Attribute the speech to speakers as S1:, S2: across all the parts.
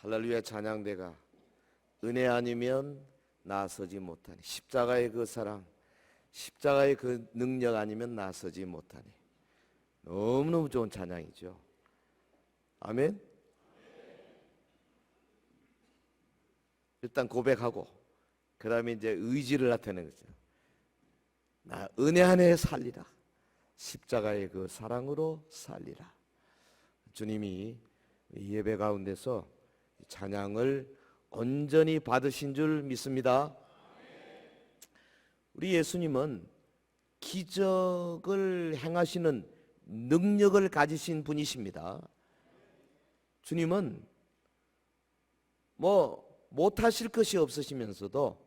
S1: 할렐루야. 찬양대가 은혜 아니면 나서지 못하니, 십자가의 그 사랑, 십자가의 그 능력 아니면 나서지 못하니. 너무너무 좋은 찬양이죠. 아멘. 일단 고백하고 그 다음에 이제 의지를 나타내는 거죠. 나 은혜 안에 살리라, 십자가의 그 사랑으로 살리라. 주님이 이 예배 가운데서 찬양을 온전히 받으신 줄 믿습니다. 우리 예수님은 기적을 행하시는 능력을 가지신 분이십니다. 주님은 못하실 것이 없으시면서도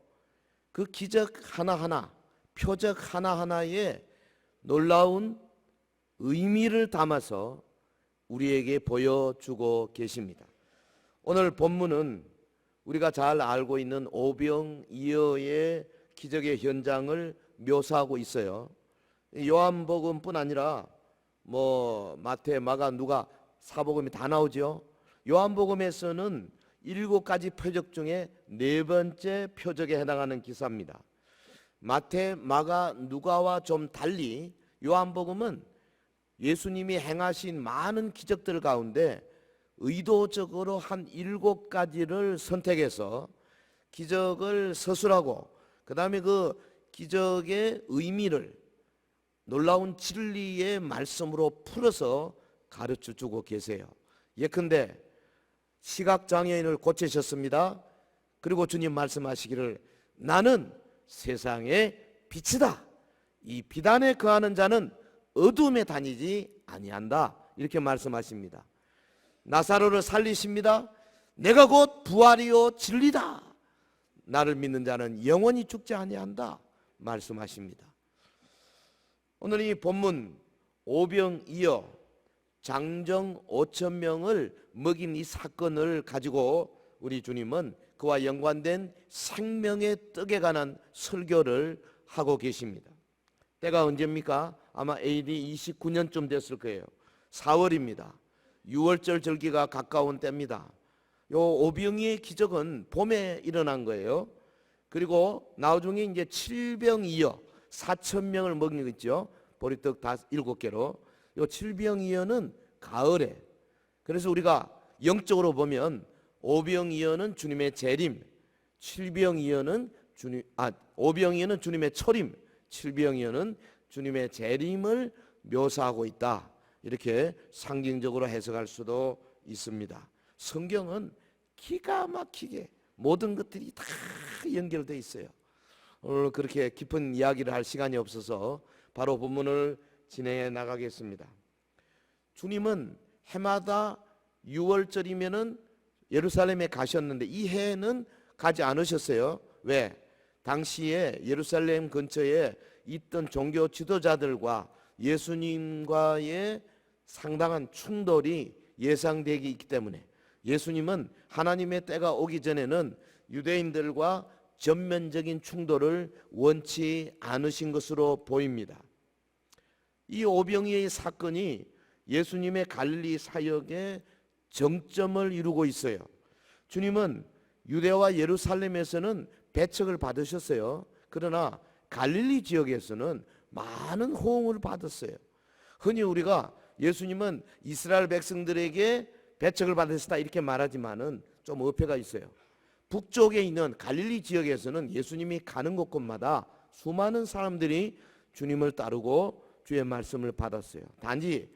S1: 그 기적 하나하나, 표적 하나하나에 놀라운 의미를 담아서 우리에게 보여주고 계십니다. 오늘 본문은 우리가 잘 알고 있는 오병이어의 기적의 현장을 묘사하고 있어요. 요한복음뿐 아니라 마태, 마가, 누가, 사복음이 다 나오죠. 요한복음에서는 7가지 표적 중에 4번째 표적에 해당하는 기사입니다. 마태, 마가, 누가와 좀 달리 요한복음은 예수님이 행하신 많은 기적들 가운데 의도적으로 한 7가지를 선택해서 기적을 서술하고 그 다음에 그 기적의 의미를 놀라운 진리의 말씀으로 풀어서 가르쳐주고 계세요. 예컨대 시각장애인을 고치셨습니다. 그리고 주님 말씀하시기를 나는 세상의 빛이다. 이 비단에 거하는 자는 어둠에 다니지 아니한다. 이렇게 말씀하십니다. 나사로를 살리십니다. 내가 곧 부활이요 진리다. 나를 믿는 자는 영원히 죽지 아니한다. 말씀하십니다. 오늘 이 본문 오병이어 장정 5,000명을 먹인 이 사건을 가지고 우리 주님은 그와 연관된 생명의 떡에 관한 설교를 하고 계십니다. 때가 언제입니까? 아마 AD 29년쯤 됐을 거예요. 4월입니다. 6월절 절기가 가까운 때입니다. 요 오병이의 기적은 봄에 일어난 거예요. 그리고 나중에 이제 7병이어 4,000명을 먹는 거 있죠. 보리떡 7개로. 요 7병이어는 가을에. 그래서 우리가 영적으로 보면 오병이어는 주님의 재림, 7병이어는 오병이어는 주님의 초림, 7병이어는 주님의 재림을 묘사하고 있다. 이렇게 상징적으로 해석할 수도 있습니다. 성경은 기가 막히게 모든 것들이 다 연결되어 있어요. 오늘 그렇게 깊은 이야기를 할 시간이 없어서 바로 본문을 진행해 나가겠습니다. 주님은 해마다 6월절이면은 예루살렘에 가셨는데 이 해에는 가지 않으셨어요. 왜? 당시에 예루살렘 근처에 있던 종교 지도자들과 예수님과의 상당한 충돌이 예상되기 있기 때문에 예수님은 하나님의 때가 오기 전에는 유대인들과 전면적인 충돌을 원치 않으신 것으로 보입니다. 이 오병이어의 사건이 예수님의 갈릴리 사역의 정점을 이루고 있어요. 주님은 유대와 예루살렘에서는 배척을 받으셨어요. 그러나 갈릴리 지역에서는 많은 호응을 받았어요. 흔히 우리가 예수님은 이스라엘 백성들에게 배척을 받으셨다 이렇게 말하지만은 좀 어폐가 있어요. 북쪽에 있는 갈릴리 지역에서는 예수님이 가는 곳곳마다 수많은 사람들이 주님을 따르고 주의 말씀을 받았어요. 단지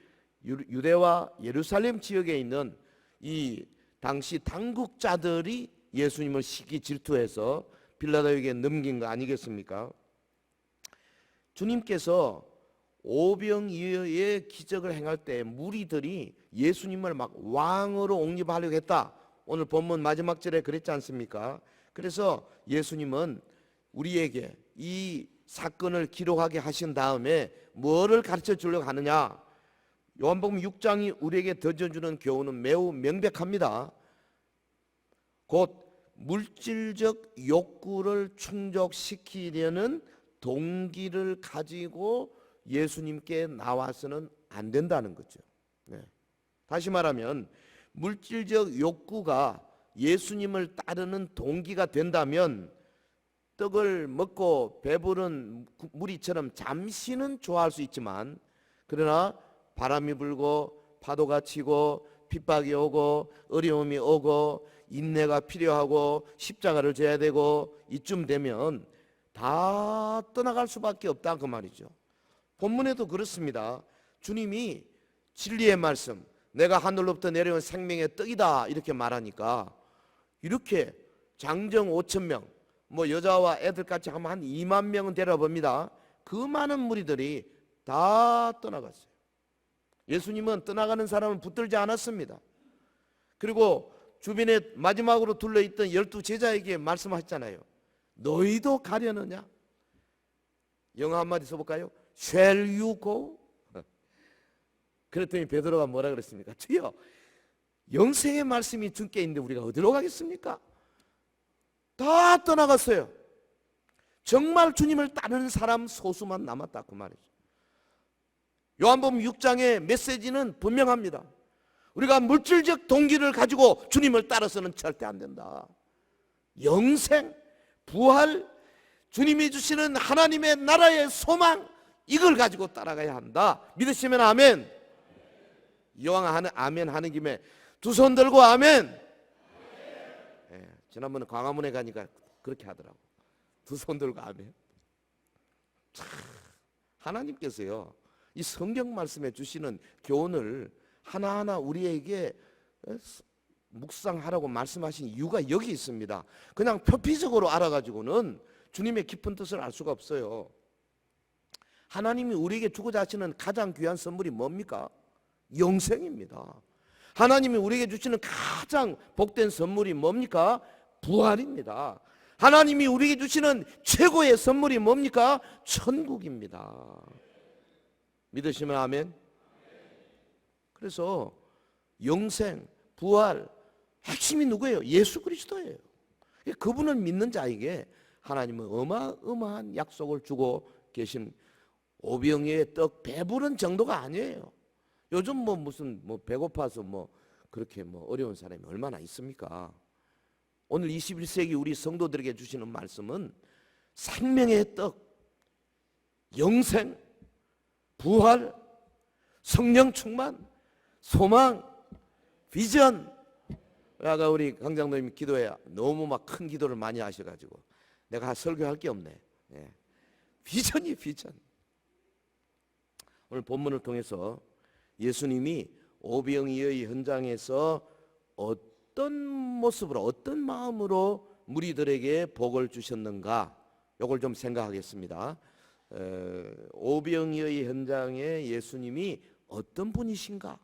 S1: 유대와 예루살렘 지역에 있는 이 당시 당국자들이 예수님을 시기 질투해서 빌라도에게 넘긴 거 아니겠습니까? 주님께서 오병이어의 기적을 행할 때 무리들이 예수님을 막 왕으로 옹립하려고 했다. 오늘 본문 마지막 절에 그랬지 않습니까? 그래서 예수님은 우리에게 이 사건을 기록하게 하신 다음에 뭐를 가르쳐 주려고 하느냐? 요한복음 6장이 우리에게 던져주는 교훈은 매우 명백합니다. 곧 물질적 욕구를 충족시키려는 동기를 가지고 예수님께 나와서는 안 된다는 거죠. 다시 말하면 물질적 욕구가 예수님을 따르는 동기가 된다면 떡을 먹고 배부른 무리처럼 잠시는 좋아할 수 있지만, 그러나 바람이 불고 파도가 치고 핍박이 오고 어려움이 오고 인내가 필요하고 십자가를 져야 되고 이쯤 되면 다 떠나갈 수밖에 없다 그 말이죠. 본문에도 그렇습니다. 주님이 진리의 말씀, 내가 하늘로부터 내려온 생명의 떡이다 이렇게 말하니까, 이렇게 장정 5천 명, 뭐 여자와 애들까지 하면 한 2만 명은 데려봅니다. 그 많은 무리들이 다 떠나갔어요. 예수님은 떠나가는 사람을 붙들지 않았습니다. 그리고 주변에 마지막으로 둘러있던 12 제자에게 말씀하셨잖아요. 너희도 가려느냐? 영어 한마디 써볼까요? Shall you go? 그랬더니 베드로가 뭐라 그랬습니까? 주여, 영생의 말씀이 주께 있는데 우리가 어디로 가겠습니까? 다 떠나갔어요. 정말 주님을 따르는 사람 소수만 남았다 그 말이죠. 요한복음 6장의 메시지는 분명합니다. 우리가 물질적 동기를 가지고 주님을 따라서는 절대 안 된다. 영생, 부활, 주님이 주시는 하나님의 나라의 소망, 이걸 가지고 따라가야 한다. 믿으시면 아멘. 이왕 아멘 하는 김에 두 손 들고 아멘. 예, 지난번에 광화문에 가니까 그렇게 하더라고. 두 손 들고 아멘. 참, 하나님께서요, 이 성경 말씀에 주시는 교훈을 하나하나 우리에게 묵상하라고 말씀하신 이유가 여기 있습니다. 그냥 표피적으로 알아가지고는 주님의 깊은 뜻을 알 수가 없어요. 하나님이 우리에게 주고자 하시는 가장 귀한 선물이 뭡니까? 영생입니다. 하나님이 우리에게 주시는 가장 복된 선물이 뭡니까? 부활입니다. 하나님이 우리에게 주시는 최고의 선물이 뭡니까? 천국입니다. 믿으시면 아멘. 그래서 영생, 부활, 핵심이 누구예요? 예수 그리스도예요. 그분을 믿는 자에게 하나님은 어마어마한 약속을 주고 계신, 오병이의 떡 배부른 정도가 아니에요. 요즘 무슨 배고파서 그렇게 어려운 사람이 얼마나 있습니까? 오늘 21세기 우리 성도들에게 주시는 말씀은 생명의 떡, 영생, 부활, 성령 충만, 소망, 비전. 아까 우리 강장로님 기도해 너무 큰 기도를 많이 하셔가지고 내가 설교할 게 없네. 예. 비전이 비전. 오늘 본문을 통해서 예수님이 오병이의 현장에서 어떤 모습으로, 어떤 마음으로 무리들에게 복을 주셨는가, 이걸 좀 생각하겠습니다. 오병이의 현장에 예수님이 어떤 분이신가,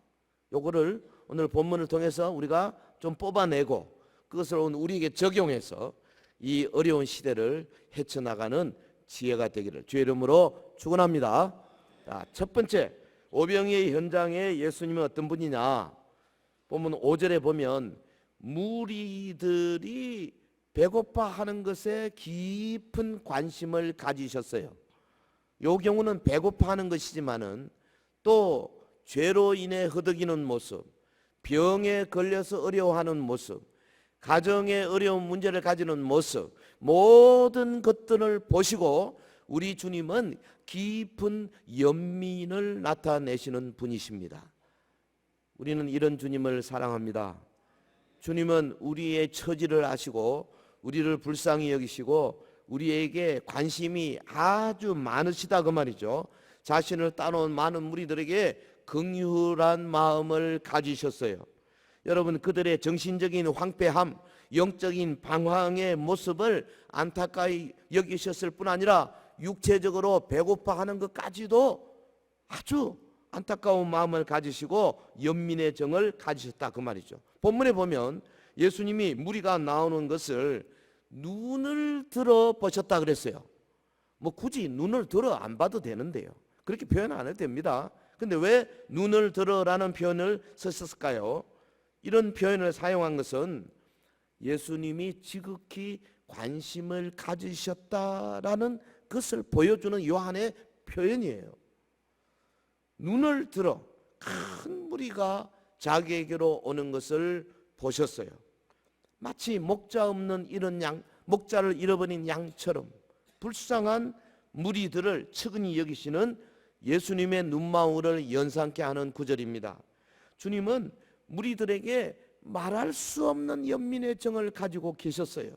S1: 요거를 오늘 본문을 통해서 우리가 좀 뽑아내고 그것을 우리에게 적용해서 이 어려운 시대를 헤쳐나가는 지혜가 되기를 주의 이름으로 축원합니다. 자, 첫 번째, 오병이의 현장에 예수님은 어떤 분이냐? 본문 5절에 보면 무리들이 배고파하는 것에 깊은 관심을 가지셨어요. 이 경우는 배고파하는 것이지만은 또 죄로 인해 허덕이는 모습, 병에 걸려서 어려워하는 모습, 가정의 어려운 문제를 가지는 모습, 모든 것들을 보시고 우리 주님은 깊은 연민을 나타내시는 분이십니다. 우리는 이런 주님을 사랑합니다. 주님은 우리의 처지를 아시고 우리를 불쌍히 여기시고 우리에게 관심이 아주 많으시다 그 말이죠. 자신을 따놓은 많은 무리들에게 긍휼한 마음을 가지셨어요. 여러분, 그들의 정신적인 황폐함, 영적인 방황의 모습을 안타까이 여기셨을 뿐 아니라 육체적으로 배고파하는 것까지도 아주 안타까운 마음을 가지시고 연민의 정을 가지셨다 그 말이죠. 본문에 보면 예수님이 무리가 나오는 것을 눈을 들어 보셨다 그랬어요. 굳이 눈을 들어 안 봐도 되는데요, 그렇게 표현 안 해도 됩니다. 근데 왜 눈을 들어라는 표현을 썼을까요? 이런 표현을 사용한 것은 예수님이 지극히 관심을 가지셨다라는 것을 보여주는 요한의 표현이에요. 눈을 들어 큰 무리가 자기에게로 오는 것을 보셨어요. 마치 목자 없는 이런 양, 목자를 잃어버린 양처럼 불쌍한 무리들을 측은히 여기시는 예수님의 눈망울을 연상케 하는 구절입니다. 주님은 무리들에게 말할 수 없는 연민의 정을 가지고 계셨어요.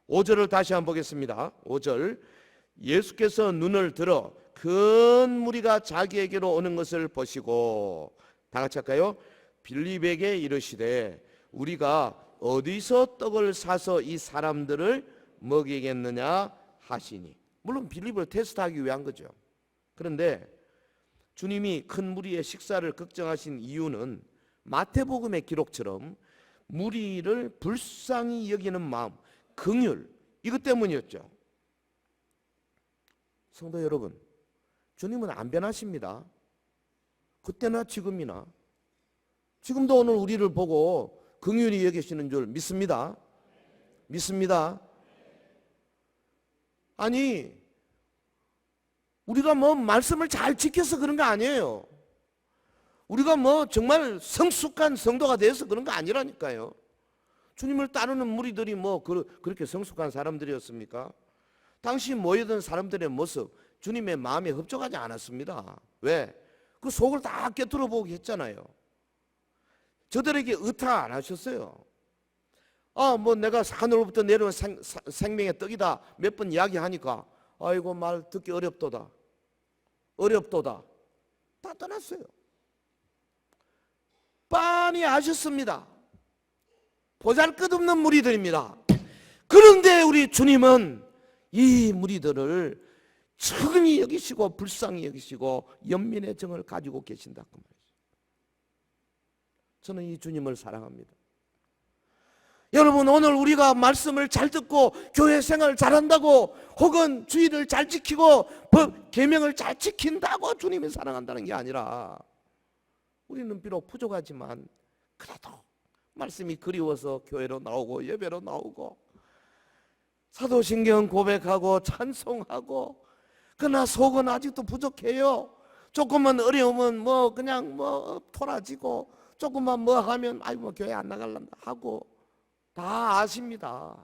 S1: 5절을 다시 한번 보겠습니다. 5절, 예수께서 눈을 들어 큰 무리가 자기에게로 오는 것을 보시고, 다 같이 할까요? 빌립에게 이르시되 우리가 어디서 떡을 사서 이 사람들을 먹이겠느냐 하시니. 물론 빌립을 테스트하기 위한 거죠. 그런데 주님이 큰 무리의 식사를 걱정하신 이유는 마태복음의 기록처럼 무리를 불쌍히 여기는 마음, 긍휼, 이것 때문이었죠. 성도 여러분, 주님은 안 변하십니다. 그때나 지금이나. 지금도 오늘 우리를 보고 긍휼히 여기시는 줄 믿습니다. 믿습니다. 아니, 우리가 뭐 말씀을 잘 지켜서 그런 거 아니에요. 우리가 뭐 정말 성숙한 성도가 돼서 그런 거 아니라니까요. 주님을 따르는 무리들이 뭐 그렇게 성숙한 사람들이었습니까? 당시 모여든 사람들의 모습, 주님의 마음에 흡족하지 않았습니다. 왜? 그 속을 다 꿰뚫어 보고 했잖아요. 저들에게 의탁 안 하셨어요. 뭐 내가 하늘로부터 내려온 생명의 떡이다 몇 번 이야기하니까 아이고 말 듣기 어렵도다. 다 떠났어요. 빤히 아셨습니다. 보잘것없는 무리들입니다. 그런데 우리 주님은 이 무리들을 측은히 여기시고 불쌍히 여기시고 연민의 정을 가지고 계신다 그 말이죠. 저는 이 주님을 사랑합니다. 여러분, 오늘 우리가 말씀을 잘 듣고 교회 생활 잘한다고 혹은 주의를 잘 지키고 법 계명을 잘 지킨다고 주님이 사랑한다는 게 아니라, 우리는 비록 부족하지만 그래도 말씀이 그리워서 교회로 나오고 예배로 나오고 사도신경 고백하고 찬송하고, 그러나 속은 아직도 부족해요. 조금만 어려우면 뭐 그냥 뭐 토라지고, 조금만 뭐 하면 아이고 뭐 교회 안 나갈란다 하고 다 아십니다.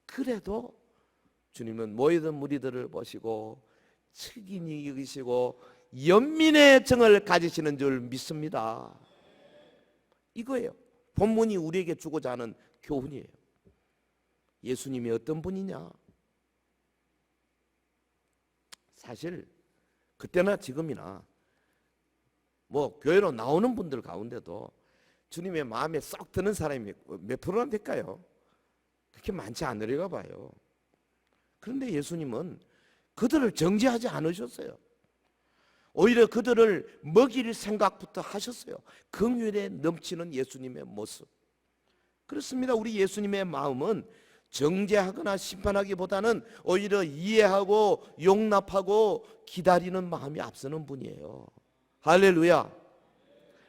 S1: 그래도 주님은 모이던 무리들을 보시고 측은히 여기시고 연민의 정을 가지시는 줄 믿습니다. 이거예요. 본문이 우리에게 주고자 하는 교훈이에요. 예수님이 어떤 분이냐? 사실 그때나 지금이나 뭐 교회로 나오는 분들 가운데도 주님의 마음에 쏙 드는 사람이 몇 프로나 될까요? 그렇게 많지 않으리가 봐요. 그런데 예수님은 그들을 정죄하지 않으셨어요. 오히려 그들을 먹일 생각부터 하셨어요. 긍휼에 넘치는 예수님의 모습. 그렇습니다. 우리 예수님의 마음은 정죄하거나 심판하기보다는 오히려 이해하고 용납하고 기다리는 마음이 앞서는 분이에요. 할렐루야.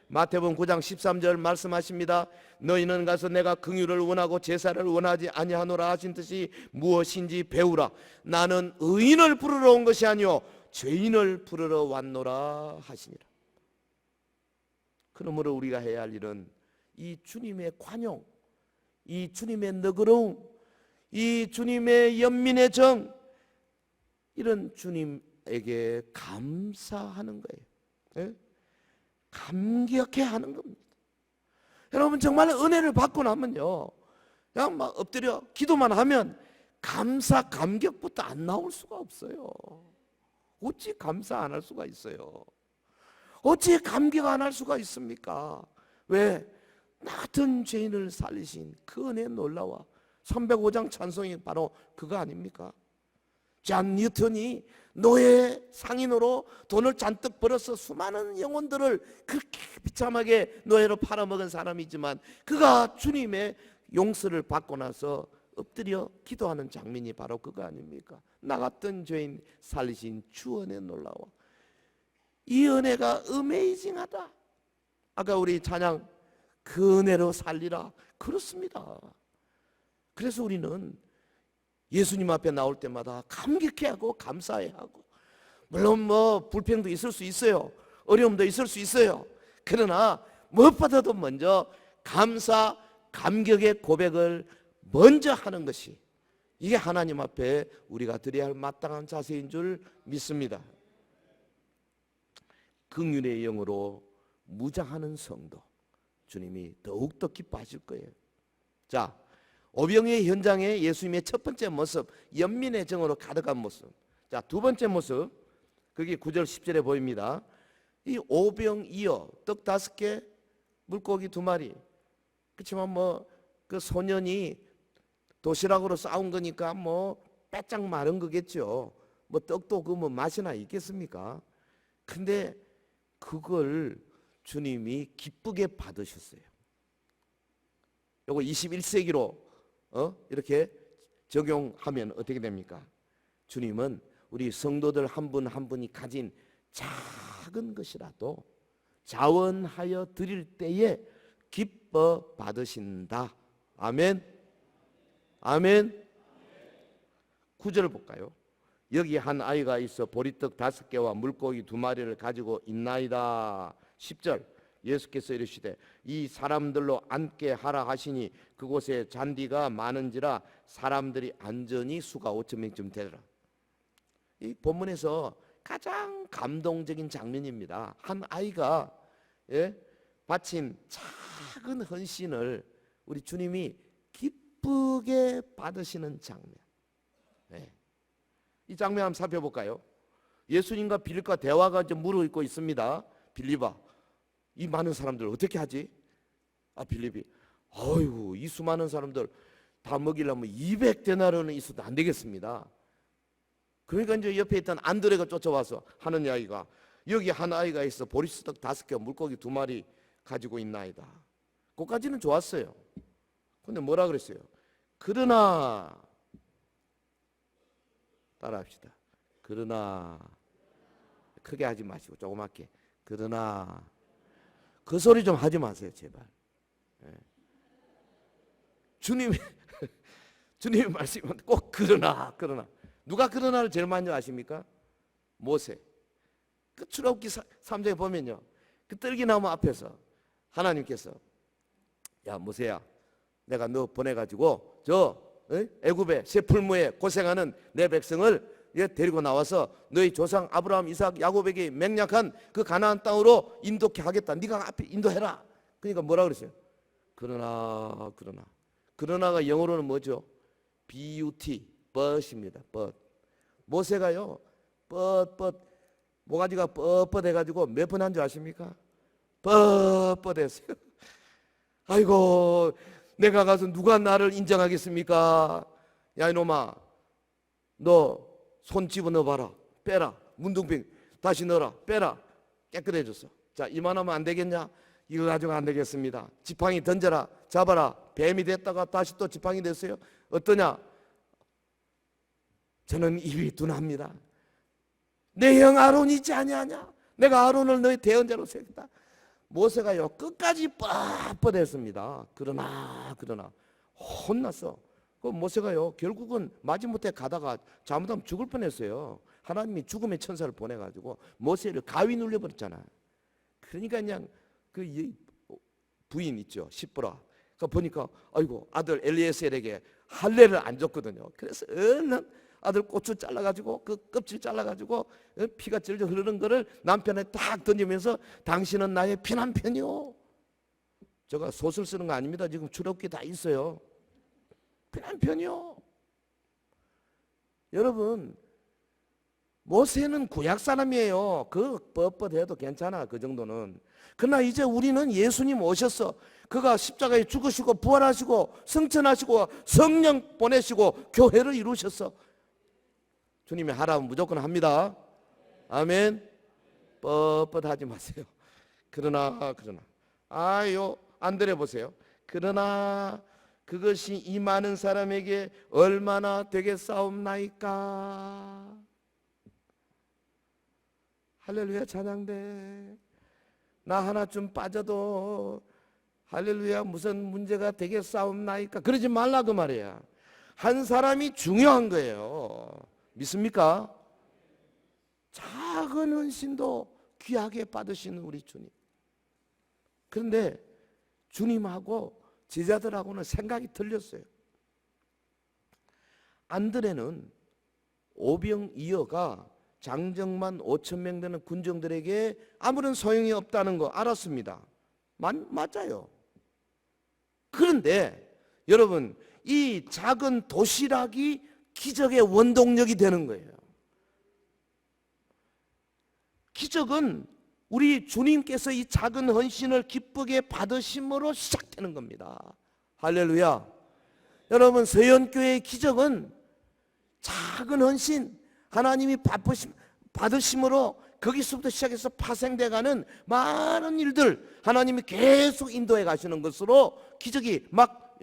S1: 마태복음 9장 13절 말씀하십니다. 너희는 가서 내가 긍휼을 원하고 제사를 원하지 아니하노라 하신 듯이 무엇인지 배우라. 나는 의인을 부르러 온 것이 아니요 죄인을 부르러 왔노라 하시니라. 그러므로 우리가 해야 할 일은 이 주님의 관용, 이 주님의 너그러움, 이 주님의 연민의 정, 이런 주님에게 감사하는 거예요. 예? 감격해 하는 겁니다. 여러분, 정말 은혜를 받고 나면요, 그냥 막 엎드려 기도만 하면 감사 감격부터 안 나올 수가 없어요. 어찌 감사 안 할 수가 있어요? 어찌 감격 안 할 수가 있습니까? 왜? 나 같은 죄인을 살리신 그 은혜 놀라워. 305장 찬송이 바로 그거 아닙니까? 존 뉴턴이 노예 상인으로 돈을 잔뜩 벌어서 수많은 영혼들을 그렇게 비참하게 노예로 팔아먹은 사람이지만, 그가 주님의 용서를 받고 나서 엎드려 기도하는 장면이 바로 그거 아닙니까? 나 같은 죄인 살리신 주 은혜 놀라워. 이 은혜가 어메이징하다. 아까 우리 찬양 그 은혜로 살리라, 그렇습니다. 그래서 우리는 예수님 앞에 나올 때마다 감격해하고 감사해하고, 물론 뭐 불평도 있을 수 있어요. 어려움도 있을 수 있어요. 그러나 무엇보다도 먼저 감사 감격의 고백을 먼저 하는 것이, 이게 하나님 앞에 우리가 드려야 할 마땅한 자세인 줄 믿습니다. 긍휼의 영으로 무장하는 성도, 주님이 더욱더 기뻐하실 거예요. 자, 오병이의 현장에 예수님의 첫 번째 모습, 연민의 정으로 가득한 모습. 자, 두 번째 모습, 그게 9절 10절에 보입니다. 이 오병이어, 떡 5개, 물고기 2마리. 그렇지만 뭐 그 소년이 도시락으로 싸운 거니까 뭐 빼짝 마른 거겠죠. 뭐 떡도 그 뭐 맛이나 있겠습니까? 근데 그걸 주님이 기쁘게 받으셨어요. 요거 21세기로 이렇게 적용하면 어떻게 됩니까? 주님은 우리 성도들 한 분 한 분이 가진 작은 것이라도 자원하여 드릴 때에 기뻐 받으신다. 아멘. 아멘. 9절 볼까요? 여기 한 아이가 있어 보리떡 5개와 물고기 2마리를 가지고 있나이다. 10절 예수께서 이르시되 이 사람들로 앉게 하라 하시니 그곳에 잔디가 많은지라 사람들이 안전히 수가 5,000명쯤 되더라. 이 본문에서 가장 감동적인 장면입니다. 한 아이가 바친 작은 헌신을 우리 주님이 기쁘게 받으시는 장면. 이 장면 한번 살펴볼까요? 예수님과 빌립과 대화가 이제 무르익고 있습니다. 빌립아, 이 많은 사람들 어떻게 하지? 빌립이, 어휴, 이 수많은 사람들 다 먹이려면 200데나리온은 있어도 안 되겠습니다. 그러니까 이제 옆에 있던 안드레가 쫓아와서 하는 이야기가, 여기 한 아이가 있어 보리떡 5개, 물고기 2마리 가지고 있나이다. 그까지는 좋았어요. 근데 뭐라 그랬어요? 그러나, 따라합시다. 그러나, 크게 하지 마시고 조그맣게, 그러나, 그 소리 좀 하지 마세요, 제발. 주님의 말씀은 꼭 그러나. 누가 그러나를 제일 많이 아십니까? 모세. 그 출애굽기 3장에 보면요, 그 떨기나무 앞에서 하나님께서, 야 모세야, 내가 너 보내가지고 저 애굽의 쇠풀무에 고생하는 내 백성을 데리고 나와서 너희 조상 아브라함, 이삭, 야곱에게 맹약한 그 가나안 땅으로 인도케 하겠다. 네가 앞에 인도해라. 그러니까 뭐라 그랬어요? 그러나가 영어로는 뭐죠? but, but입니다. but. 모세가요, but 모가지가 뻣뻣해가지고 몇 번 한 줄 아십니까? 뻣뻣했어요. 아이고, 내가 가서 누가 나를 인정하겠습니까? 야 이놈아, 너 손 집어넣어봐라. 빼라. 문둥병 다시 넣어라. 빼라. 깨끗해졌어. 자, 이만하면 안 되겠냐? 이거 가지고 안 되겠습니다. 지팡이 던져라. 잡아라. 뱀이 됐다가 다시 또 지팡이 됐어요. 어떠냐? 저는 입이 둔합니다. 내 형 아론 있지 아니하냐? 내가 아론을 너희 대언자로 세우겠다. 모세가요 끝까지 뻣뻣했습니다. 그러나 혼났어. 그 모세가요 결국은 마지못해 가다가 잘못하면 죽을 뻔했어요. 하나님이 죽음의 천사를 보내가지고 모세를 가위 눌려버렸잖아. 그러니까 그냥 그 부인 있죠, 십보라. 그 보니까 아이고 아들 엘리에셀에게 할례를 안 줬거든요. 그래서 얼른 아들 고추 잘라가지고 그 껍질 잘라가지고 피가 질질 흐르는 거를 남편에 딱 던지면서 당신은 나의 피난편이요. 제가 소설 쓰는 거 아닙니다. 지금 출애굽기 다 있어요. 피난편이요. 여러분, 모세는 구약 사람이에요. 그 뻣뻣해도 괜찮아, 그 정도는. 그러나 이제 우리는 예수님 오셨어. 그가 십자가에 죽으시고 부활하시고 승천하시고 성령 보내시고 교회를 이루셨어. 주님이 하라면 무조건 합니다. 아멘. 뻣뻣하지 마세요. 그러나 아요 안드레 보세요. 그러나 그것이 이 많은 사람에게 얼마나 되겠사옵나이까. 할렐루야 찬양돼. 나 하나쯤 빠져도 할렐루야 무슨 문제가 되겠사옵나이까. 그러지 말라 그 말이야. 한 사람이 중요한 거예요. 믿습니까? 작은 헌신도 귀하게 받으시는 우리 주님. 그런데 주님하고 제자들하고는 생각이 틀렸어요. 안드레는 오병이어가 장정만 5천 명 되는 군정들에게 아무런 소용이 없다는 거 알았습니다. 맞아요. 그런데 여러분, 이 작은 도시락이 기적의 원동력이 되는 거예요. 기적은 우리 주님께서 이 작은 헌신을 기쁘게 받으심으로 시작되는 겁니다. 할렐루야. 여러분, 서연교회의 기적은 작은 헌신, 하나님이 받으심으로 거기서부터 시작해서 파생돼가는 많은 일들, 하나님이 계속 인도해 가시는 것으로 기적이 막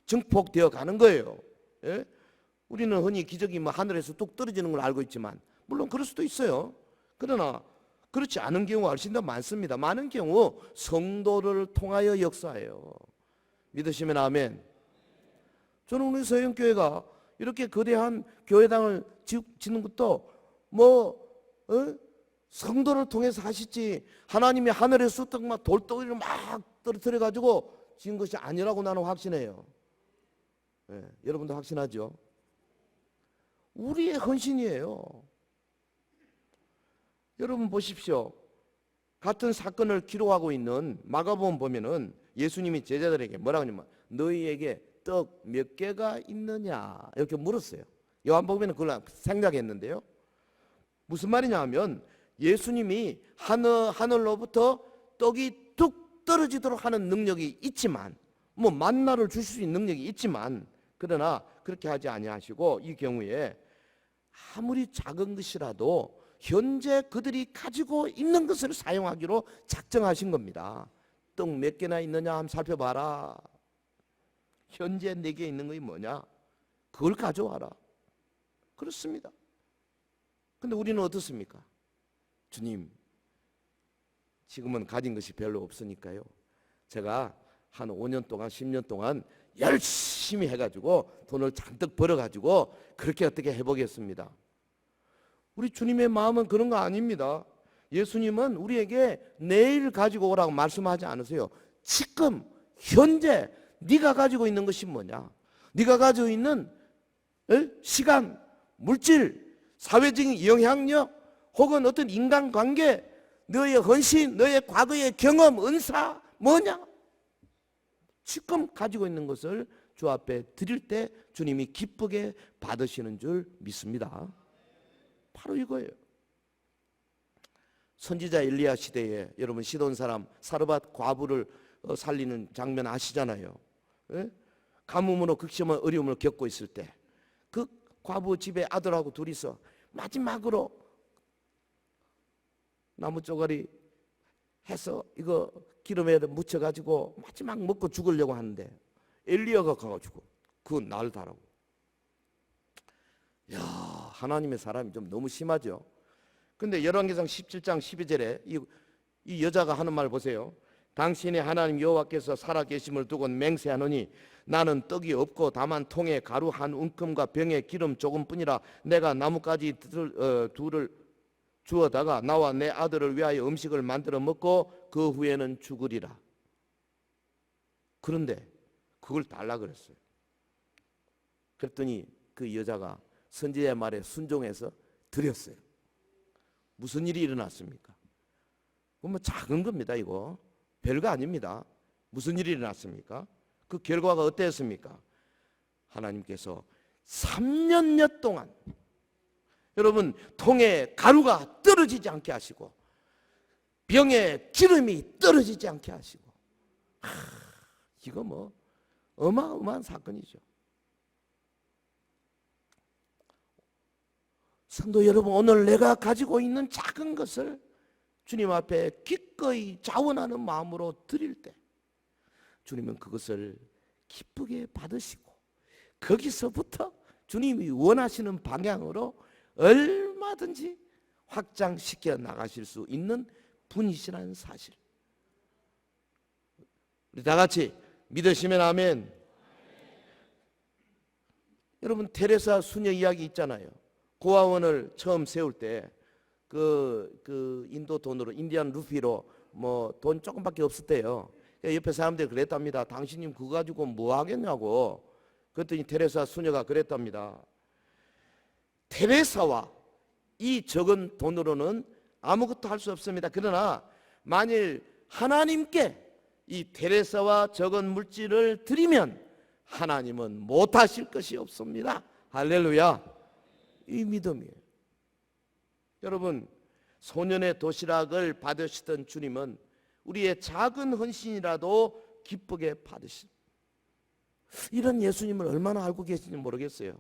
S1: 증폭되어 가는 거예요. 예? 우리는 흔히 기적이 뭐 하늘에서 뚝 떨어지는 걸 알고 있지만, 물론 그럴 수도 있어요. 그러나 그렇지 않은 경우가 훨씬 더 많습니다. 많은 경우 성도를 통하여 역사해요. 믿으시면 아멘. 저는 우리 서영교회가 이렇게 거대한 교회당을 짓는 것도 성도를 통해서 하시지, 하나님이 하늘에서 막 돌덩이를 막 떨어뜨려 가지고 지은 것이 아니라고 나는 확신해요. 예, 여러분도 확신하죠? 우리의 헌신이에요. 여러분 보십시오. 같은 사건을 기록하고 있는 마가복음 보면은 예수님이 제자들에게 뭐라고 하냐면 너희에게 떡 몇 개가 있느냐 이렇게 물었어요. 요한복음에는 그걸 생략했는데요. 무슨 말이냐 하면 예수님이 하늘로부터 떡이 뚝 떨어지도록 하는 능력이 있지만, 뭐 만나를 주실 수 있는 능력이 있지만, 그러나 그렇게 하지 아니하시고 이 경우에 아무리 작은 것이라도 현재 그들이 가지고 있는 것을 사용하기로 작정하신 겁니다. 떡 몇 개나 있느냐 한번 살펴봐라. 현재 내게 있는 것이 뭐냐? 그걸 가져와라. 그렇습니다. 근데 우리는 어떻습니까? 주님, 지금은 가진 것이 별로 없으니까요, 제가 한 5년 동안 10년 동안 열심히 해가지고 돈을 잔뜩 벌어가지고 그렇게 어떻게 해보겠습니다. 우리 주님의 마음은 그런 거 아닙니다. 예수님은 우리에게 내일 가지고 오라고 말씀하지 않으세요. 지금 현재 네가 가지고 있는 것이 뭐냐? 네가 가지고 있는 시간, 물질, 사회적인 영향력, 혹은 어떤 인간관계, 너의 헌신, 너의 과거의 경험, 은사 뭐냐? 지금 가지고 있는 것을 주 앞에 드릴 때 주님이 기쁘게 받으시는 줄 믿습니다. 바로 이거예요. 선지자 엘리야 시대에 여러분 시돈 사람 사르밧 과부를 살리는 장면 아시잖아요. 예? 가뭄으로 극심한 어려움을 겪고 있을 때 그 과부 집에 아들하고 둘이서 마지막으로 나무 쪼가리 해서 이거 기름에 묻혀가지고 마지막 먹고 죽으려고 하는데 엘리야가 가가지고 그 날다라고. 야, 하나님의 사람이 좀 너무 심하죠. 근데 열왕기상 17장 12절에 이 여자가 하는 말 보세요. 당신의 하나님 여호와께서 살아계심을 두고 맹세하노니 나는 떡이 없고 다만 통에 가루 한 움큼과 병에 기름 조금뿐이라 내가 나뭇가지 둘을 주어다가 나와 내 아들을 위하여 음식을 만들어 먹고 그 후에는 죽으리라. 그런데 그걸 달라 그랬어요. 그랬더니 그 여자가 선지자의 말에 순종해서 드렸어요. 무슨 일이 일어났습니까? 뭐 작은 겁니다. 이거 별거 아닙니다. 무슨 일이 일어났습니까? 그 결과가 어땠습니까? 하나님께서 3년여 동안 여러분 통에 가루가 떨어지지 않게 하시고 병에 기름이 떨어지지 않게 하시고, 이거 뭐 어마어마한 사건이죠. 성도 여러분, 오늘 내가 가지고 있는 작은 것을 주님 앞에 기꺼이 자원하는 마음으로 드릴 때 주님은 그것을 기쁘게 받으시고 거기서부터 주님이 원하시는 방향으로 얼마든지 확장시켜 나가실 수 있는 분이시라는 사실, 우리 다 같이 믿으시면 아멘. 여러분 테레사 수녀 이야기 있잖아요. 고아원을 처음 세울 때 그 인도 돈으로 인디안 루피로 뭐 돈 조금밖에 없었대요. 옆에 사람들이 그랬답니다. 당신님 그거 가지고 뭐 하겠냐고. 그랬더니 테레사 수녀가 그랬답니다. 테레사와 이 적은 돈으로는 아무것도 할 수 없습니다. 그러나 만일 하나님께 이 테레사와 적은 물질을 드리면 하나님은 못하실 것이 없습니다. 할렐루야. 이 믿음이에요. 여러분, 소년의 도시락을 받으시던 주님은 우리의 작은 헌신이라도 기쁘게 받으십니다. 이런 예수님을 얼마나 알고 계신지 모르겠어요.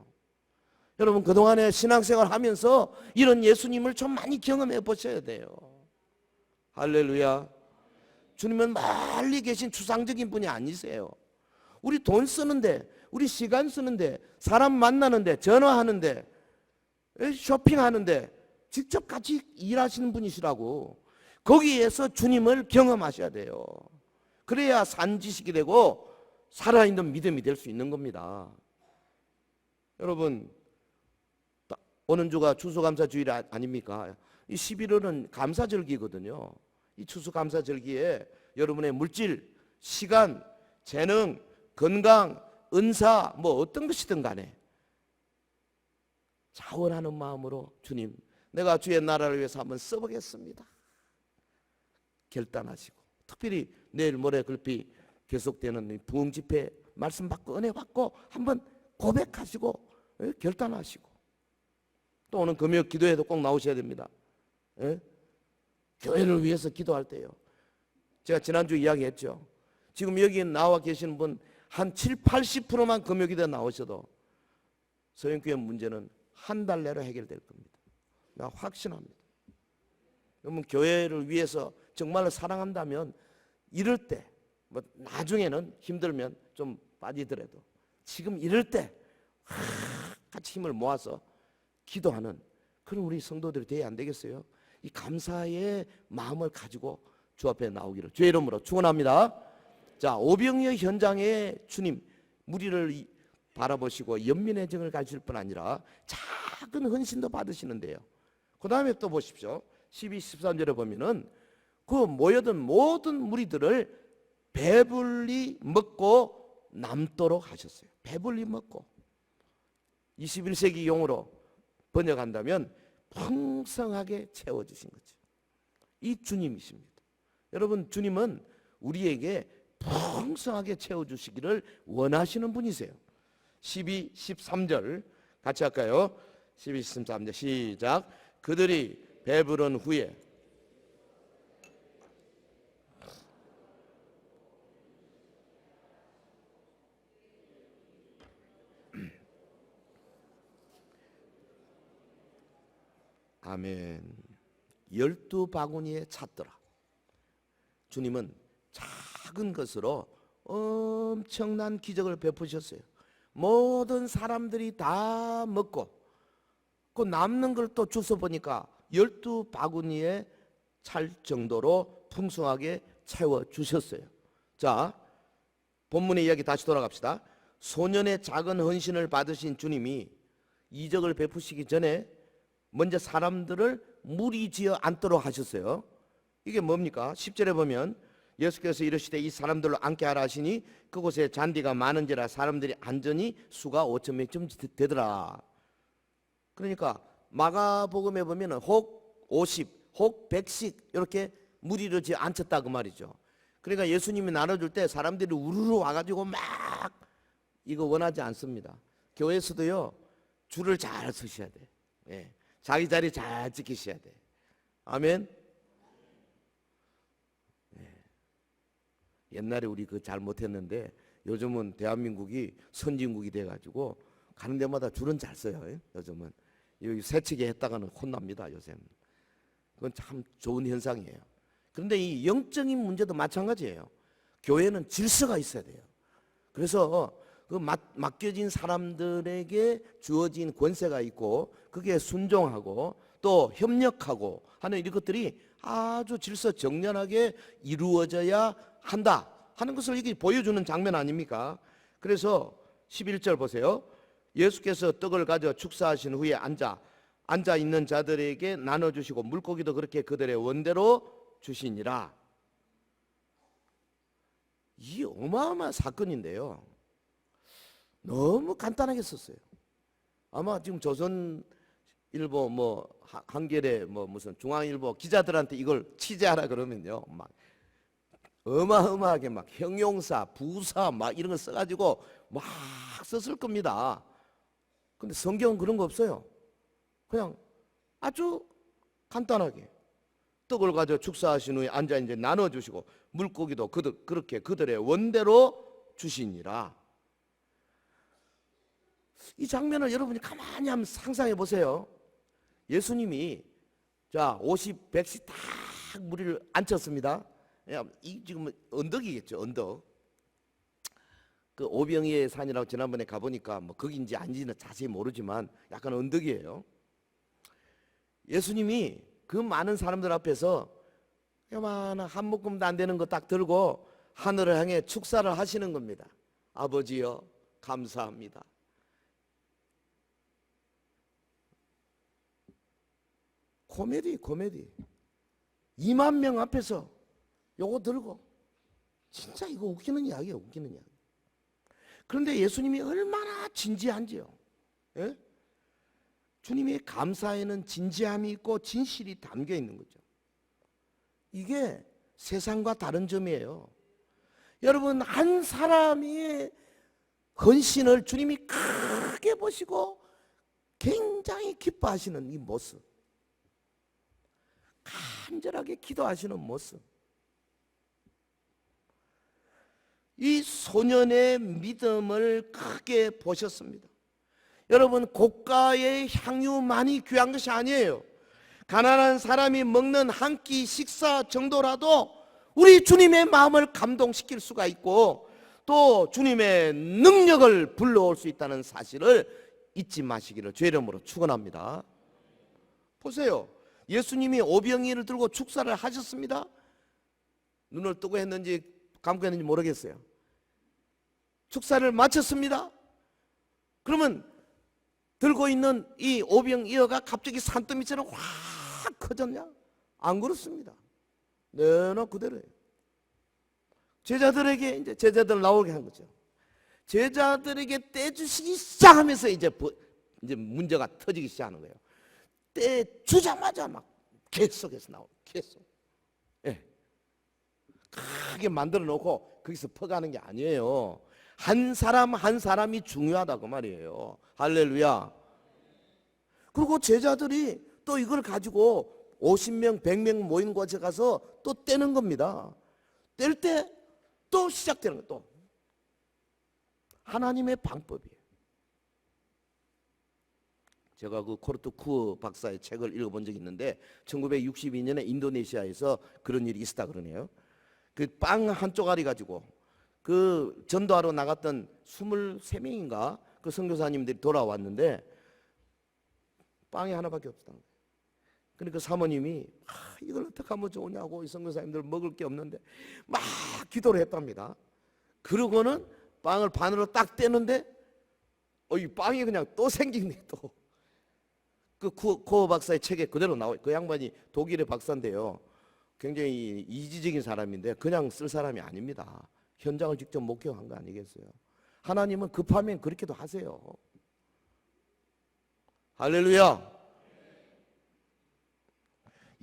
S1: 여러분, 그동안에 신앙생활 하면서 이런 예수님을 좀 많이 경험해 보셔야 돼요. 할렐루야. 주님은 멀리 계신 추상적인 분이 아니세요. 우리 돈 쓰는데, 우리 시간 쓰는데, 사람 만나는데, 전화하는데, 쇼핑하는데 직접 같이 일하시는 분이시라고. 거기에서 주님을 경험하셔야 돼요. 그래야 산지식이 되고 살아있는 믿음이 될 수 있는 겁니다. 여러분, 오는 주가 추수감사주일 아닙니까? 이 11월은 감사절기거든요. 이 추수감사절기에 여러분의 물질, 시간, 재능, 건강, 은사 뭐 어떤 것이든 간에 자원하는 마음으로 주님, 내가 주의 나라를 위해서 한번 써보겠습니다. 결단하시고, 특별히 내일 모레 글피 계속되는 부흥 집회 말씀 받고 은혜 받고 한번 고백하시고 결단하시고, 또 오늘 금요 기도회도 꼭 나오셔야 됩니다. 교회를 위해서 기도할 때요. 제가 지난주 이야기했죠. 지금 여기 나와 계시는 분 한 7, 80%만 금요 기도에 나오셔도 서영교회 문제는 한 달 내로 해결될 겁니다. 나 확신합니다. 여러분, 교회를 위해서 정말로 사랑한다면 이럴 때, 뭐 나중에는 힘들면 좀 빠지더라도 지금 이럴 때 같이 힘을 모아서 기도하는 그런 우리 성도들이 되어야 안 되겠어요? 이 감사의 마음을 가지고 주 앞에 나오기를 주의 이름으로 축원합니다. 자, 오병이어 현장에 주님 무리를 바라보시고 연민의 정을 가질 뿐 아니라 작은 헌신도 받으시는데요. 그 다음에 또 보십시오. 12, 13절에 보면은 그 모여든 모든 무리들을 배불리 먹고 남도록 하셨어요. 배불리 먹고. 21세기 용어로 번역한다면 풍성하게 채워주신 거죠. 이 주님이십니다. 여러분, 주님은 우리에게 풍성하게 채워주시기를 원하시는 분이세요. 12, 13절 같이 할까요? 12, 13절 시작. 그들이 배부른 후에 아멘. 12바구니에 찼더라. 주님은 작은 것으로 엄청난 기적을 베푸셨어요. 모든 사람들이 다 먹고 그 남는 걸 또 주워 보니까 12바구니에 찰 정도로 풍성하게 채워주셨어요. 자, 본문의 이야기 다시 돌아갑시다. 소년의 작은 헌신을 받으신 주님이 이적을 베푸시기 전에 먼저 사람들을 무리지어 앉도록 하셨어요. 이게 뭡니까? 10절에 보면 예수께서 이르시되 이 사람들로 앉게 하라 하시니 그곳에 잔디가 많은지라 사람들이 앉으니 수가 5,000명쯤 되더라. 그러니까 마가복음에 보면 혹 50, 혹 100씩 이렇게 무리를 지어 앉혔다 그 말이죠. 그러니까 예수님이 나눠줄 때 사람들이 우르르 와가지고 막 이거 원하지 않습니다. 교회에서도요, 줄을 잘 서셔야 돼. 예. 자기 자리 잘 지키셔야 돼. 아멘. 옛날에 우리 그 잘 못했는데 요즘은 대한민국이 선진국이 돼가지고 가는 데마다 줄은 잘 서요. 요즘은 여기 새치기 했다가는 혼납니다. 요새는. 그건 참 좋은 현상이에요. 그런데 이 영적인 문제도 마찬가지예요. 교회는 질서가 있어야 돼요. 그래서 그 맡겨진 사람들에게 주어진 권세가 있고 그게 순종하고 또 협력하고 하는 이런 것들이 아주 질서 정연하게 이루어져야 한다 하는 것을 이게 보여주는 장면 아닙니까? 그래서 11절 보세요. 예수께서 떡을 가져 축사하신 후에 앉아 있는 자들에게 나눠주시고 물고기도 그렇게 그들의 원대로 주시니라. 이 어마어마한 사건인데요. 너무 간단하게 썼어요. 아마 지금 조선일보 뭐 한겨레 뭐 무슨 중앙일보 기자들한테 이걸 취재하라 그러면요, 막 어마어마하게 막 형용사, 부사 막 이런 거 써가지고 막 썼을 겁니다. 근데 성경은 그런 거 없어요. 그냥 아주 간단하게 떡을 가져 축사하신 후에 앉아 이제 나눠주시고 물고기도 그렇게 그들의 원대로 주시니라. 이 장면을 여러분이 가만히 한번 상상해 보세요. 예수님이 자 50, 100씩 다 무리를 앉혔습니다. 이 지금 언덕이겠죠, 언덕. 그 오병이의 산이라고 지난번에 가보니까 뭐 거기인지 아닌지는 자세히 모르지만 약간 언덕이에요. 예수님이 그 많은 사람들 앞에서 요만한 한 묶음도 안 되는 거 딱 들고 하늘을 향해 축사를 하시는 겁니다. 아버지여 감사합니다. 코미디 2만 명 앞에서 요거 들고 진짜 이거 웃기는 이야기예요. 웃기는 이야기. 그런데 예수님이 얼마나 진지한지요. 예? 주님의 감사에는 진지함이 있고 진실이 담겨 있는 거죠. 이게 세상과 다른 점이에요. 여러분, 한 사람의 헌신을 주님이 크게 보시고 굉장히 기뻐하시는 이 모습, 간절하게 기도하시는 모습, 이 소년의 믿음을 크게 보셨습니다. 여러분, 고가의 향유만이 귀한 것이 아니에요. 가난한 사람이 먹는 한 끼 식사 정도라도 우리 주님의 마음을 감동시킬 수가 있고 또 주님의 능력을 불러올 수 있다는 사실을 잊지 마시기를 주의 이름으로 축원합니다. 보세요. 예수님이 오병이를 들고 축사를 하셨습니다. 눈을 뜨고 했는지 감고 했는지 모르겠어요. 축사를 마쳤습니다. 그러면 들고 있는 이 오병이어가 갑자기 산더미처럼 확 커졌냐? 안 그렇습니다. 너나 그대로예요. 제자들에게 이제 제자들 나오게 한 거죠. 제자들에게 떼주시기 시작하면서 이제 문제가 터지기 시작하는 거예요. 떼주자마자 막 계속해서 나오고 계속. 예. 크게 만들어 놓고 거기서 퍼가는 게 아니에요. 한 사람 한 사람이 중요하다고 말이에요. 할렐루야. 그리고 제자들이 또 이걸 가지고 50명, 100명 모인 곳에 가서 또 떼는 겁니다. 뗄 때 또 시작되는 거예요. 또 하나님의 방법이에요. 제가 그 코르트 쿠어 박사의 책을 읽어본 적이 있는데 1962년에 인도네시아에서 그런 일이 있었다 그러네요. 그 빵 한 쪼가리 가지고 그 전도하러 나갔던 23명인가 그 선교사님들이 돌아왔는데 빵이 하나밖에 없었다는 거예요. 그러니까 사모님이 이걸 어떻게 하면 좋으냐고, 이 선교사님들 먹을 게 없는데 막 기도를 했답니다. 그러고는 빵을 반으로 딱 떼는데 이 빵이 그냥 또 생기네. 또 그 코어 박사의 책에 그대로 나와요. 그 양반이 독일의 박사인데요, 굉장히 이지적인 사람인데 그냥 쓸 사람이 아닙니다. 현장을 직접 목격한 거 아니겠어요? 하나님은 급하면 그렇게도 하세요. 할렐루야.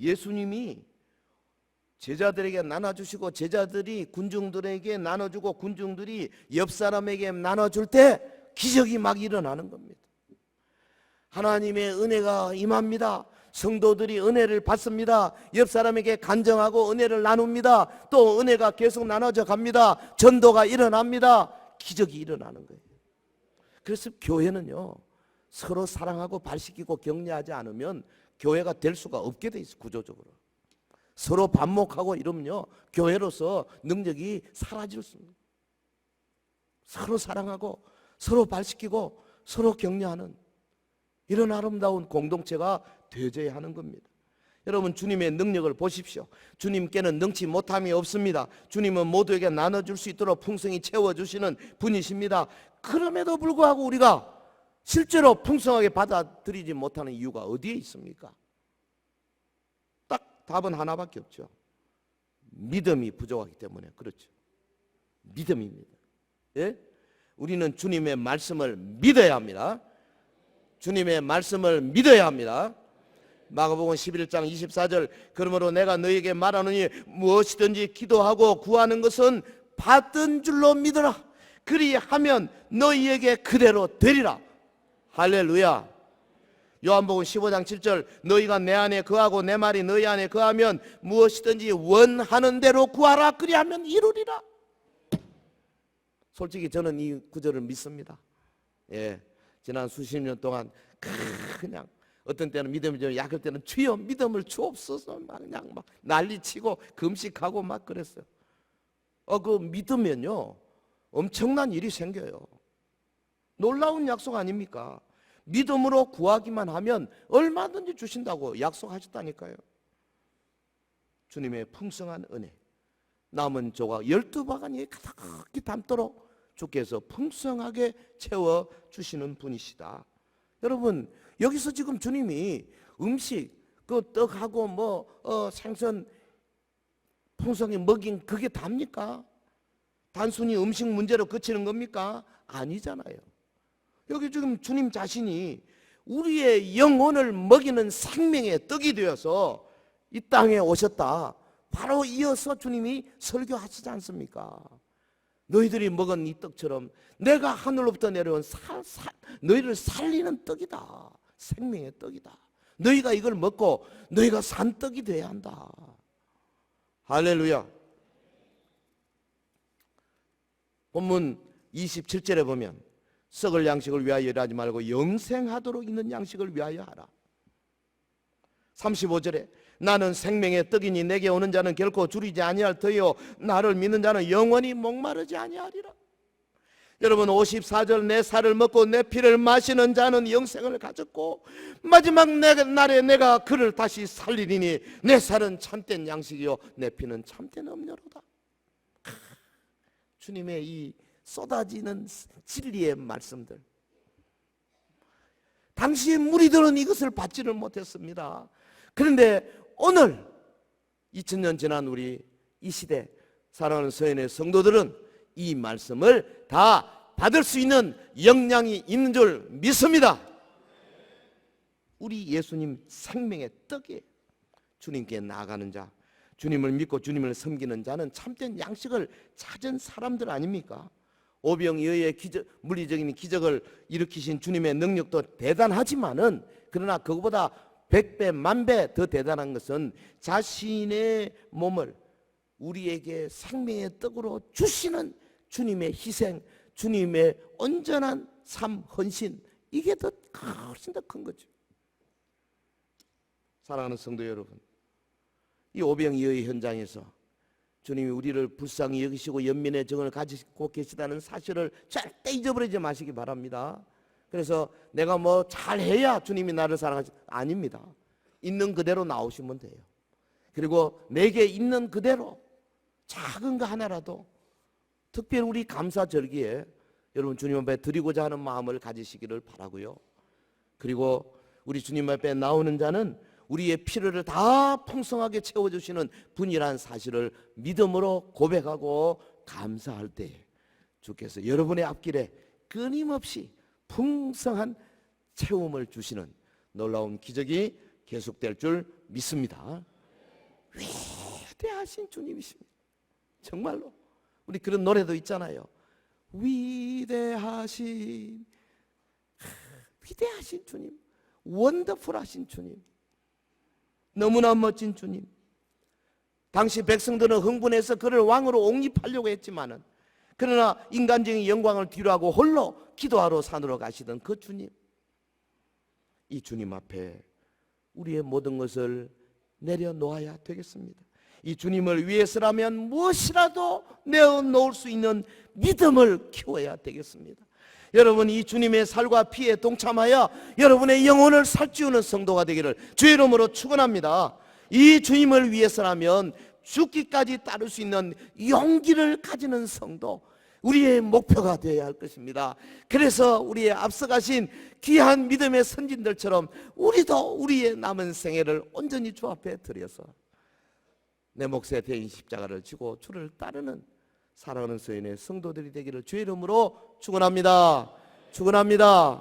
S1: 예수님이 제자들에게 나눠주시고 제자들이 군중들에게 나눠주고 군중들이 옆 사람에게 나눠줄 때 기적이 막 일어나는 겁니다. 하나님의 은혜가 임합니다. 성도들이 은혜를 받습니다. 옆 사람에게 간정하고 은혜를 나눕니다. 또 은혜가 계속 나눠져 갑니다. 전도가 일어납니다. 기적이 일어나는 거예요. 그래서 교회는요, 서로 사랑하고 발시키고 격려하지 않으면 교회가 될 수가 없게 돼 있어요. 구조적으로 서로 반목하고 이러면요, 교회로서 능력이 사라질 수 있습니다. 서로 사랑하고 서로 발시키고 서로 격려하는 이런 아름다운 공동체가 되어져야 하는 겁니다. 여러분, 주님의 능력을 보십시오. 주님께는 능치 못함이 없습니다. 주님은 모두에게 나눠줄 수 있도록 풍성히 채워주시는 분이십니다. 그럼에도 불구하고 우리가 실제로 풍성하게 받아들이지 못하는 이유가 어디에 있습니까? 딱 답은 하나밖에 없죠. 믿음이 부족하기 때문에 그렇죠. 믿음입니다. 예? 우리는 주님의 말씀을 믿어야 합니다. 주님의 말씀을 믿어야 합니다. 마가복음 11장 24절 그러므로 내가 너희에게 말하노니 무엇이든지 기도하고 구하는 것은 받은 줄로 믿어라. 그리하면 너희에게 그대로 되리라. 할렐루야. 요한복음 15장 7절 너희가 내 안에 거하고 내 말이 너희 안에 거하면 무엇이든지 원하는 대로 구하라. 그리하면 이루리라. 솔직히 저는 이 구절을 믿습니다. 예, 지난 수십 년 동안 그냥 어떤 때는 믿음이 좀 약할 때는 주여 믿음을 주옵소서 막 그냥 막 난리치고 금식하고 막 그랬어요. 그 믿으면요 엄청난 일이 생겨요. 놀라운 약속 아닙니까? 믿음으로 구하기만 하면 얼마든지 주신다고 약속하셨다니까요. 주님의 풍성한 은혜, 남은 조각 12바가니에 가득히 담도록 주께서 풍성하게 채워주시는 분이시다. 여러분 여기서 지금 주님이 음식 그 떡하고 생선 풍성히 먹인 그게 답니까? 단순히 음식 문제로 그치는 겁니까? 아니잖아요. 여기 지금 주님 자신이 우리의 영혼을 먹이는 생명의 떡이 되어서 이 땅에 오셨다. 바로 이어서 주님이 설교하시지 않습니까? 너희들이 먹은 이 떡처럼 내가 하늘로부터 내려온 너희를 살리는 떡이다. 생명의 떡이다. 너희가 이걸 먹고 너희가 산 떡이 돼야 한다. 할렐루야. 본문 27절에 보면 썩을 양식을 위하여 일하지 말고 영생하도록 있는 양식을 위하여 하라. 35절에 나는 생명의 떡이니 내게 오는 자는 결코 줄이지 아니할 터요 나를 믿는 자는 영원히 목마르지 아니하리라. 여러분 54절 내 살을 먹고 내 피를 마시는 자는 영생을 가졌고 마지막 날에 내가 그를 다시 살리리니 내 살은 참된 양식이요 내 피는 참된 음료로다. 주님의 이 쏟아지는 진리의 말씀들, 당시의 무리들은 이것을 받지를 못했습니다. 그런데 오늘 2000년 지난 우리 이 시대 사랑하는 서연의 성도들은 이 말씀을 다 받을 수 있는 역량이 있는 줄 믿습니다. 우리 예수님 생명의 떡이에요. 주님께 나아가는 자, 주님을 믿고 주님을 섬기는 자는 참된 양식을 찾은 사람들 아닙니까? 오병이어의 물리적인 기적을 일으키신 주님의 능력도 대단하지만은 그러나 그것보다 100배, 10,000배 더 대단한 것은 자신의 몸을 우리에게 생명의 떡으로 주시는 주님의 희생, 주님의 온전한 삶, 헌신, 이게 훨씬 더 큰 거죠. 사랑하는 성도 여러분, 이 오병이어의 현장에서 주님이 우리를 불쌍히 여기시고 연민의 정을 가지고 계시다는 사실을 절대 잊어버리지 마시기 바랍니다. 그래서 내가 뭐 잘해야 주님이 나를 사랑하시 아닙니다. 있는 그대로 나오시면 돼요. 그리고 내게 있는 그대로 작은 거 하나라도 특별히 우리 감사절기에 여러분 주님 앞에 드리고자 하는 마음을 가지시기를 바라고요. 그리고 우리 주님 앞에 나오는 자는 우리의 필요를 다 풍성하게 채워주시는 분이라는 사실을 믿음으로 고백하고 감사할 때 주께서 여러분의 앞길에 끊임없이 풍성한 채움을 주시는 놀라운 기적이 계속될 줄 믿습니다. 위대하신 주님이십니다. 정말로 우리 그런 노래도 있잖아요. 위대하신 주님, 원더풀하신 주님, 너무나 멋진 주님. 당시 백성들은 흥분해서 그를 왕으로 옹립하려고 했지만은 그러나 인간적인 영광을 뒤로하고 홀로 기도하러 산으로 가시던 그 주님, 이 주님 앞에 우리의 모든 것을 내려놓아야 되겠습니다. 이 주님을 위해서라면 무엇이라도 내어놓을 수 있는 믿음을 키워야 되겠습니다. 여러분 이 주님의 살과 피에 동참하여 여러분의 영혼을 살찌우는 성도가 되기를 주의 이름으로 축원합니다. 이 주님을 위해서라면 죽기까지 따를 수 있는 용기를 가지는 성도, 우리의 목표가 되어야 할 것입니다. 그래서 우리의 앞서가신 귀한 믿음의 선진들처럼 우리도 우리의 남은 생애를 온전히 주 앞에 드려서 내 몫에 대인 십자가를 지고 주를 따르는 사랑하는 서인의 성도들이 되기를 주의 이름으로 축원합니다. 축원합니다.